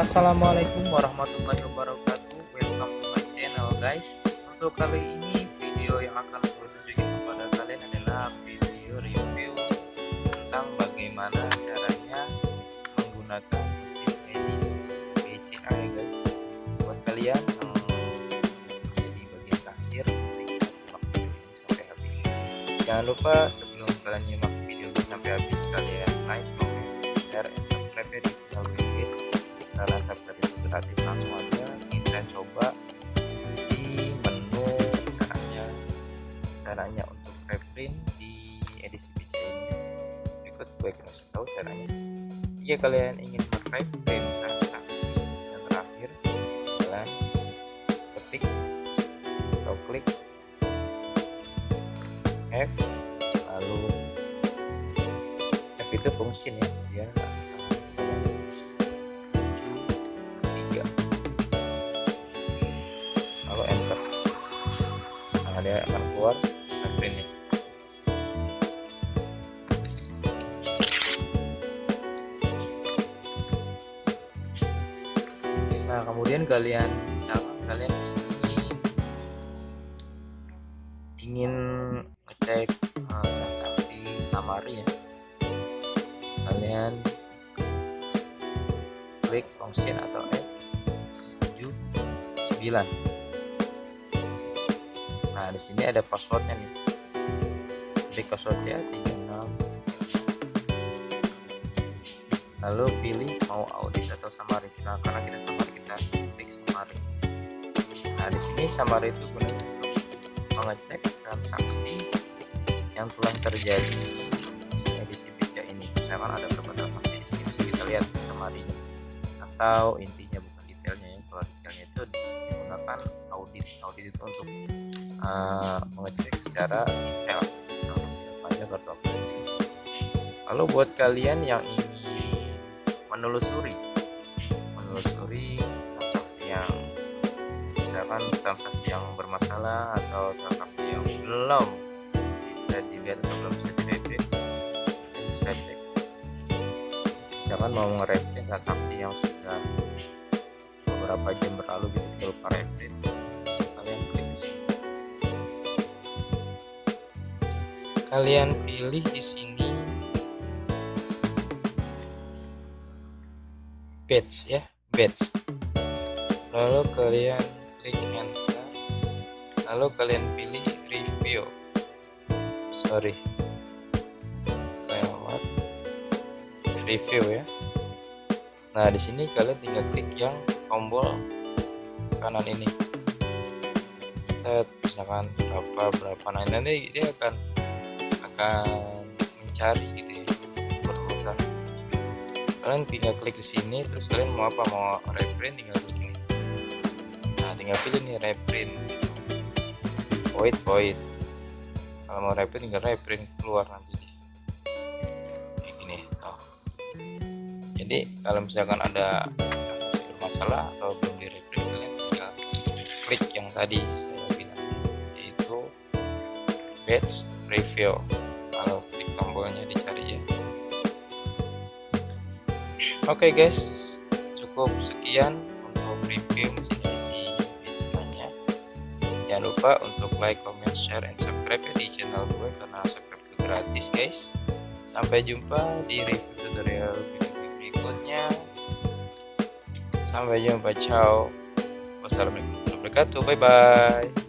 Assalamualaikum warahmatullahi wabarakatuh. Welcome to my channel guys. Untuk kali ini video yang akan aku tunjukin kepada kalian adalah video review tentang bagaimana caranya menggunakan mesin edisi BCA ya guys. Buat kalian yang jadi bagian kasir, nyimak video ini sampai habis. Jangan lupa sebelum kalian nyimak video ini sampai habis, kalian like, comment, share, and subscribe ya di channel ini guys. Karena subscribe itu gratis, langsung aja kita coba di menu caranya untuk reprint di edisi BCA ini. Berikut gue akan kasih tahu caranya. Jika kalian ingin mereprint transaksi yang terakhir, kalian ketik atau klik F, lalu F itu function ya, dia lalu enter. Nah, dia akan keluar reprintnya. Nah, kemudian kalian misalkan kalian ingin ngecek transaksi summary ya, kalian klik function atau F79. Nah, di sini ada passwordnya nih. Klik passwordnya 36. Lalu pilih mau audit atau summary. Nah, karena kita summary, kita klik summary. Nah, di sini summary itu guna untuk mengecek transaksi yang telah terjadi di edisi BCA ini. Misalkan ada berapa transaksi di sini, bisa kita lihat di summary atau intinya, bukan detailnya ya. Kalau detailnya itu digunakan audit itu untuk mengecek secara detail transaksi apa aja, kartu apa aja. Lalu buat kalian yang ingin menelusuri transaksi yang misalkan transaksi yang bermasalah atau transaksi yang belum bisa dilihat atau belum bisa direprint, bisa cek. Misalkan mau nge-reprint transaksi yang sudah beberapa jam berlalu gitu, kita lupa reprint, kalian klik di sini. Kalian pilih di sini batch ya, batch. Lalu kalian klik enter. Lalu kalian pilih review. Review ya. Nah, di sini kalian tinggal klik yang tombol kanan ini. Kita misalkan berapa. Nah, nanti dia akan mencari gitu ya, berurutan. Kalian tinggal klik di sini, terus kalian mau apa, mau reprint, tinggal klik ini. Nah, tinggal pilih nih reprint void. Kalau mau reprint tinggal reprint, keluar nanti kayak gini. Jadi kalau misalkan ada transaksi bermasalah atau belum di reprint, kalian tinggal klik yang tadi saya bilang, yaitu batch review. Lalu klik tombolnya, dicari ya. Oke guys, cukup sekian untuk review mesin edisi BCA-nya. Jangan lupa untuk like, comment, share, and subscribe ya di channel gue, karena subscribe itu gratis guys. Sampai jumpa di review tutorial video berikutnya. Sampai jumpa, ciao. Wassalamualaikum warahmatullahi wabarakatuh. Bye bye.